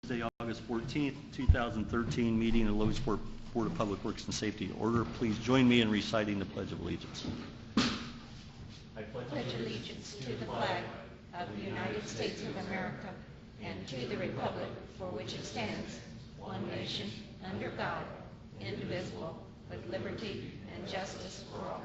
Tuesday, August 14th, 2013 meeting of the Logansport Board of Public Works and Safety. Order. Please join me in reciting the Pledge of Allegiance. I pledge allegiance to the flag of the United States of America and to the republic for which it stands, one nation, under God, indivisible, with liberty and justice for all.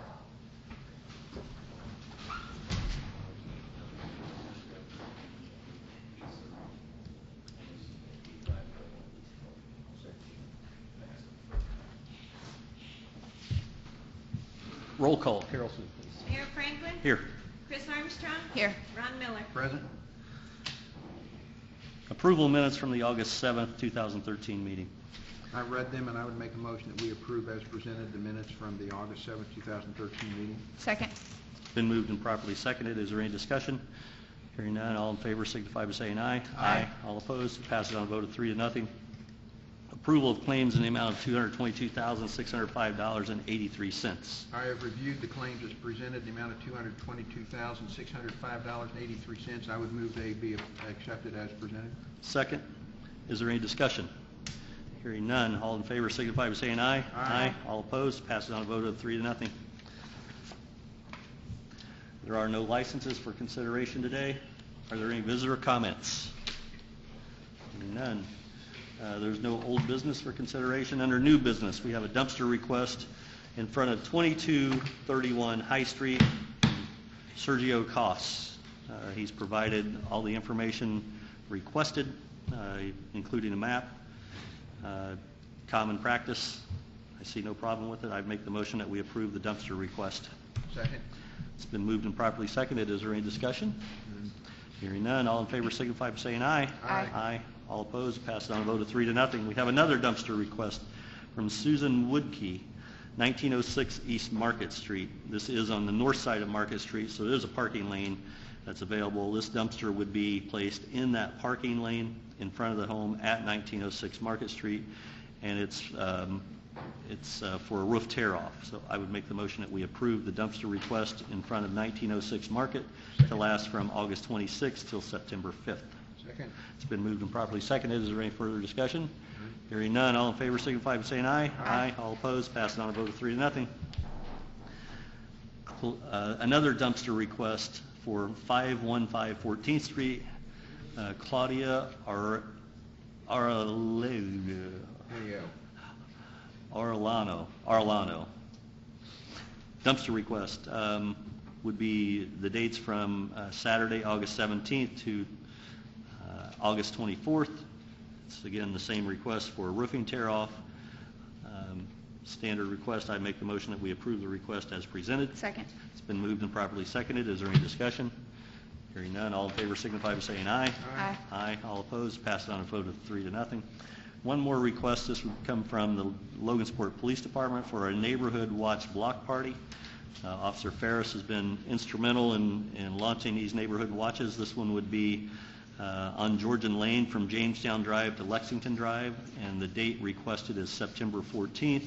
Roll call. Carol Sue, please. Mayor Franklin? Here. Chris Armstrong? Here. Ron Miller? Present. Approval minutes from the August 7th, 2013 meeting. I read them, and I would make a motion that we approve as presented the minutes from the August 7th, 2013 meeting. Second. Been moved and properly seconded. Is there any discussion? Hearing none, all in favor signify by saying aye. Aye. All opposed, passes on a vote of 3-0. Approval of claims in the amount of $222,605.83. I have reviewed the claims as presented, the amount of $222,605.83. I would move they be accepted as presented. Second, is there any discussion? Hearing none, all in favor signify by saying aye. Aye. All opposed, passes on a vote of 3-0. There are no licenses for consideration today. Are there any visitor comments? Hearing none. There's no old business for consideration. Under new business, we have a dumpster request in front of 2231 High Street, Sergio Coss. He's provided all the information requested, including a map. Common practice. I see no problem with it. I'd make the motion that we approve the dumpster request. Second. It's been moved and properly seconded. Is there any discussion? Hearing none, all in favor signify by saying aye. Aye. Aye. All opposed, passed on a vote of 3-0. We have another dumpster request from Susan Woodkey, 1906 East Market Street. This is on the north side of Market Street, so there's a parking lane that's available. This dumpster would be placed in that parking lane in front of the home at 1906 Market Street, and it's for a roof tear-off. So I would make the motion that we approve the dumpster request in front of 1906 Market to last from August 26th till September 5th. Second. It's been moved and properly seconded. Is there any further discussion? Hearing none, all in favor signify by saying aye. Aye. All opposed, passed on a vote of 3-0. Another dumpster request for 515 14th Street, Claudia Arlano. Dumpster request would be the dates from Saturday, August 17th to August 24th. It's again the same request for a roofing tear-off. Standard request. I make the motion that we approve the request as presented. Second. It's been moved and properly seconded. Is there any discussion? Hearing none, all in favor signify by saying aye. Aye. Aye. All opposed, passed on a vote of 3-0. One more request. This would come from the Logansport Police Department for a neighborhood watch block party. Officer Ferris has been instrumental in launching these neighborhood watches. This one would be on Georgian Lane from Jamestown Drive to Lexington Drive, and the date requested is September 14th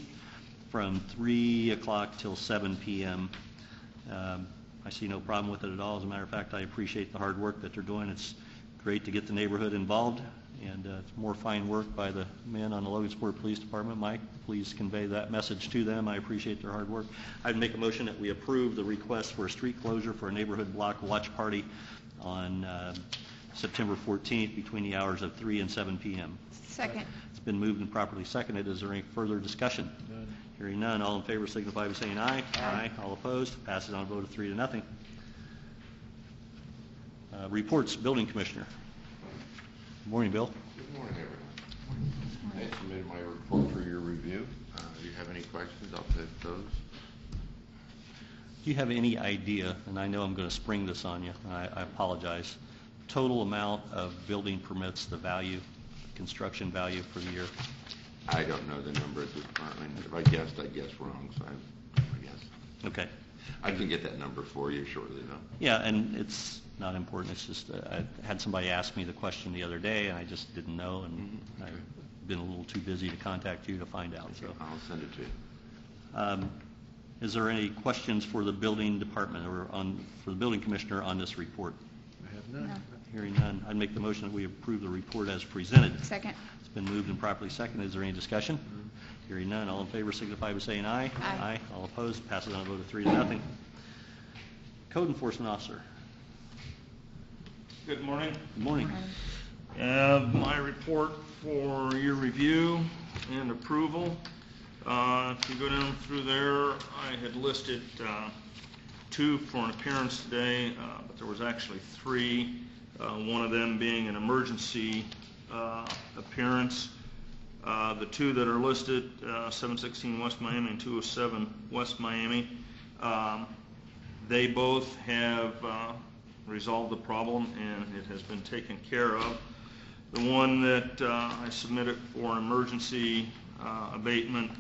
from 3 o'clock till 7 p.m. I see no problem with it at all. As a matter of fact, I appreciate the hard work that they're doing. It's great to get the neighborhood involved, and it's more fine work by the men on the Logansport Police Department. Mike, please convey that message to them. I appreciate their hard work. I'd make a motion that we approve the request for a street closure for a neighborhood block watch party on September 14th between the hours of 3 and 7 p.m. Second. It's been moved and properly seconded. Is there any further discussion? None. Hearing none, all in favor signify by saying aye. Aye. All opposed, passes on a vote of 3-0. Reports, Building Commissioner. Good morning, Bill. Good morning, everyone. I submitted my report for your review. Do you have any questions? I'll take those. Do you have any idea, and I know I'm going to spring this on you, and I apologize, total amount of building permits, the value, construction value for the year? I don't know the number at this point. I mean, if I guessed, I'd guess wrong, so I guess. Okay. I can get that number for you shortly, though. Yeah, and it's not important. It's just I had somebody ask me the question the other day, and I just didn't know, and I've been a little too busy to contact you to find out. So I'll send it to you. Is there any questions for the building department or for the building commissioner on this report? I have none. No. Hearing none, I'd make the motion that we approve the report as presented. Second. It's been moved and properly seconded. Is there any discussion? Hearing none, all in favor signify by saying aye. Aye. All opposed, passes on a vote of 3-0. Code Enforcement Officer. Good morning. Good morning. My report for your review and approval. If you go down through there, I had listed 2 for an appearance today, but there was actually 3, one of them being an emergency appearance. The 2 that are listed, 716 West Miami and 207 West Miami, they both have resolved the problem and it has been taken care of. The one that I submitted for an emergency abatement,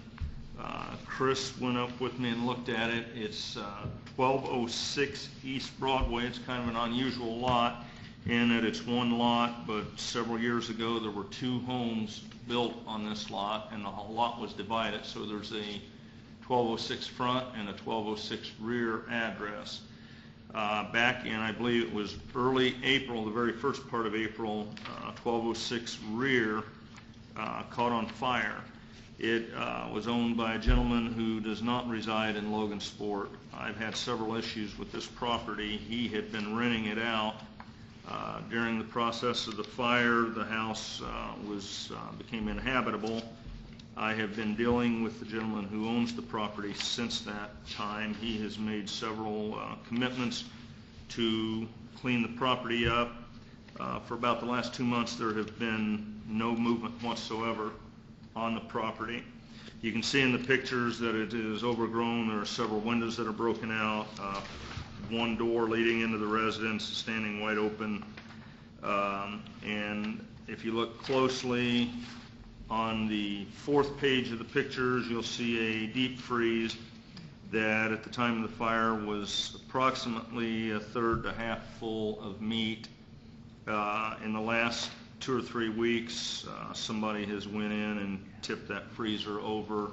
Chris went up with me and looked at it. It's 1206 East Broadway. It's kind of an unusual lot in that it's one lot, but several years ago there were 2 homes built on this lot and the whole lot was divided, so there's a 1206 front and a 1206 rear address. Back in, I believe it was early April, the very first part of April, 1206 rear caught on fire. It was owned by a gentleman who does not reside in Logansport. I've had several issues with this property. He had been renting it out. During the process of the fire, the house became inhabitable. I have been dealing with the gentleman who owns the property since that time. He has made several commitments to clean the property up. For about the last 2 months, there have been no movement whatsoever on the property. You can see in the pictures that it is overgrown. There are several windows that are broken out. One door leading into the residence is standing wide open. And if you look closely on the 4th page of the pictures, you'll see a deep freeze that at the time of the fire was approximately 1/3 to half full of meat. In the last 2 or 3 weeks, somebody has went in and tipped that freezer over,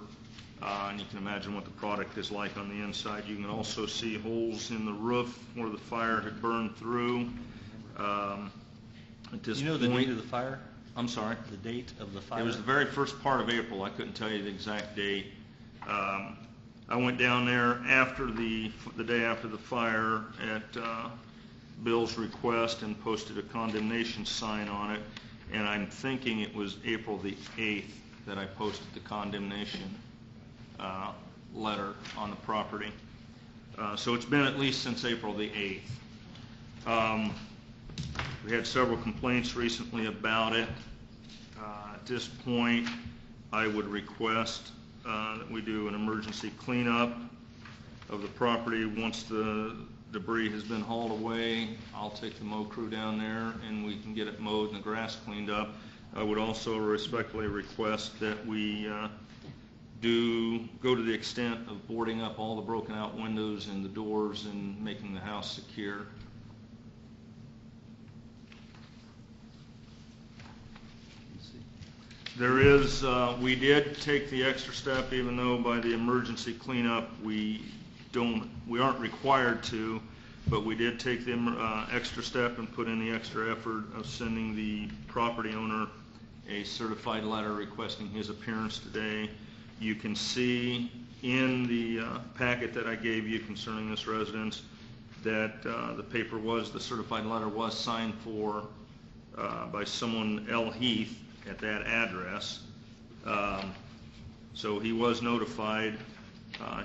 and you can imagine what the product is like on the inside. You can also see holes in the roof where the fire had burned through. At this You know the point, date of the fire? I'm sorry? The date of the fire? It was the very first part of April. I couldn't tell you the exact date. I went down there after the day after the fire at Bill's request and posted a condemnation sign on it, and I'm thinking it was April the 8th that I posted the condemnation letter on the property. So it's been at least since April the 8th. We had several complaints recently about it. At this point, I would request that we do an emergency cleanup of the property. Once the debris has been hauled away, I'll take the mow crew down there and we can get it mowed and the grass cleaned up. I would also respectfully request that we go to the extent of boarding up all the broken out windows and the doors and making the house secure. There is, we did take the extra step, even though by the emergency cleanup we aren't required to, but we did take the extra step and put in the extra effort of sending the property owner a certified letter requesting his appearance today. You can see in the packet that I gave you concerning this residence that the certified letter was signed for by someone, L. Heath, at that address. So he was notified.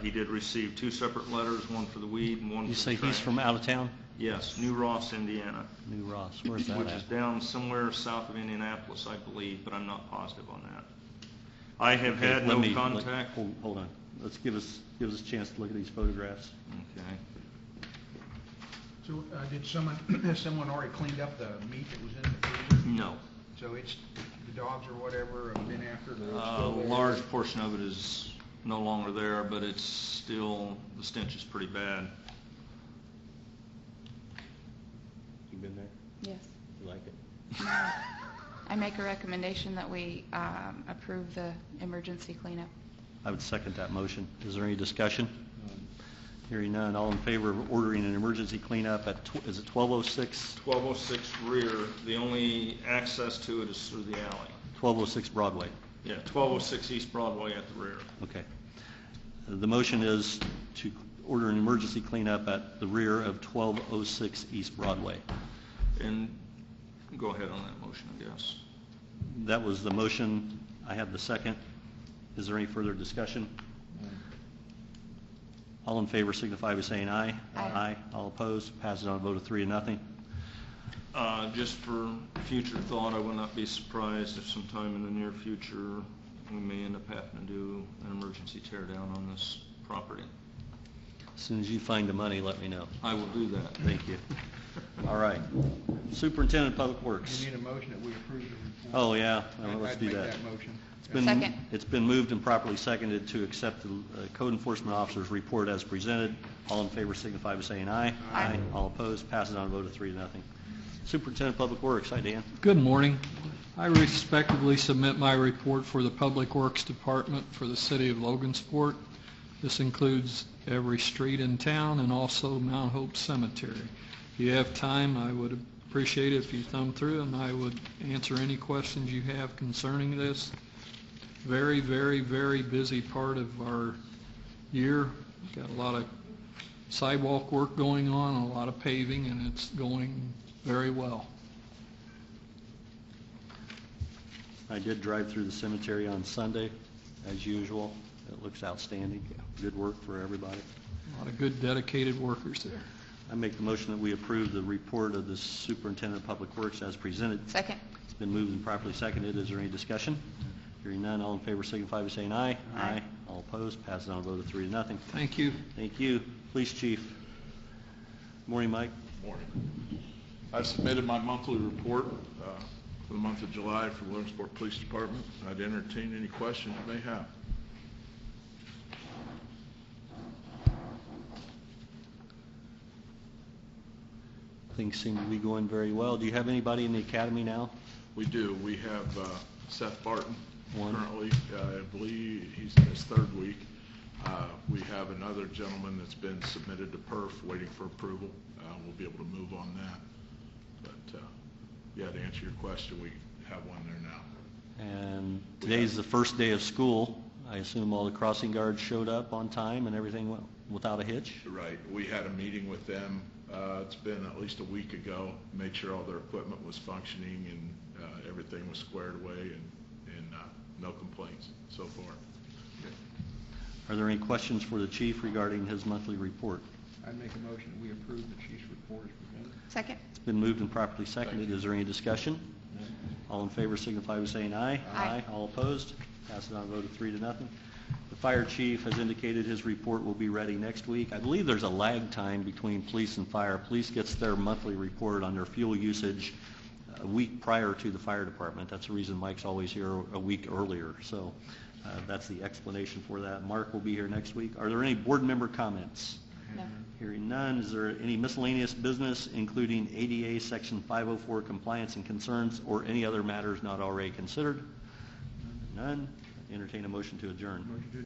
He did receive 2 separate letters, one for the weed and one for the trash. You say he's from out of town? Yes, New Ross, Indiana. New Ross, where's that Which at? is down somewhere south of Indianapolis, I believe, but I'm not positive on that. I have had no contact. Hold on. Let's give us a chance to look at these photographs. Okay. So has someone already cleaned up the meat that was in the freezer? No. So it's, the dogs or whatever have been after the... A large portion of it is no longer there, but it's still, the stench is pretty bad. You been there? Yes. You like it? I make a recommendation that we approve the emergency cleanup. I would second that motion. Is there any discussion? Hearing none, all in favor of ordering an emergency cleanup at, is it 1206? 1206 rear, the only access to it is through the alley. 1206 Broadway. Yeah, 1206 East Broadway at the rear. Okay. The motion is to order an emergency cleanup at the rear of 1206 East Broadway. And go ahead on that motion, I guess. That was the motion. I have the second. Is there any further discussion? All in favor signify by saying aye. Aye. All opposed? Passes on a vote of 3-0. Just for future thought, I would not be surprised if sometime in the near future we may end up having to do an emergency tear down on this property. As soon as you find the money, let me know. I will do that. Thank you. All right. Superintendent of Public Works. You need a motion that we approve the report. Oh, yeah. Well, let's I'd do make that. that motion. Second. It's been moved and properly seconded to accept the code enforcement officer's report as presented. All in favor signify by saying aye. Aye. All opposed? Passes on a vote of 3-0. Superintendent of Public Works. Hi, Dan. Good morning. I respectfully submit my report for the Public Works Department for the City of Logansport. This includes every street in town and also Mount Hope Cemetery. If you have time, I would appreciate it if you thumb through and I would answer any questions you have concerning this. Very, very, very busy part of our year. Got a lot of sidewalk work going on, a lot of paving, and it's going very well. I did drive through the cemetery on Sunday, as usual. It looks outstanding. Good work for everybody. A lot of good dedicated workers there. I make the motion that we approve the report of the Superintendent of Public Works as presented. Second. It's been moved and properly seconded. Is there any discussion? Hearing none, all in favor signify by saying aye. Aye. All opposed? Passes on a vote of 3-0. Thank you. Thank you. Police Chief. Morning, Mike. Morning. I've submitted my monthly report for the month of July for the Logansport Police Department. I'd entertain any questions you may have. Things seem to be going very well. Do you have anybody in the academy now? We do. We have Seth Barton One. currently. I believe he's in his third week. We have another gentleman that's been submitted to PERF waiting for approval. We'll be able to move on that. But yeah, to answer your question, we have one there now. And today's the first day of school. I assume all the crossing guards showed up on time and everything went without a hitch? Right. We had a meeting with them. It's been at least a week ago. Made sure all their equipment was functioning and everything was squared away and no complaints so far. Are there any questions for the chief regarding his monthly report? I'd make a motion that we approve the chief's report as presented. Second. It's been moved and properly seconded. Is there any discussion? All in favor signify by saying aye. Aye. All opposed? Passes on a vote of 3-0. The fire chief has indicated his report will be ready next week. I believe there's a lag time between police and fire. Police gets their monthly report on their fuel usage a week prior to the fire department. That's the reason Mike's always here a week earlier. So that's the explanation for that. Mark will be here next week. Are there any board member comments? No. Hearing none, is there any miscellaneous business, including ADA Section 504 compliance and concerns, or any other matters not already considered? None. Entertain a motion to adjourn. Motion to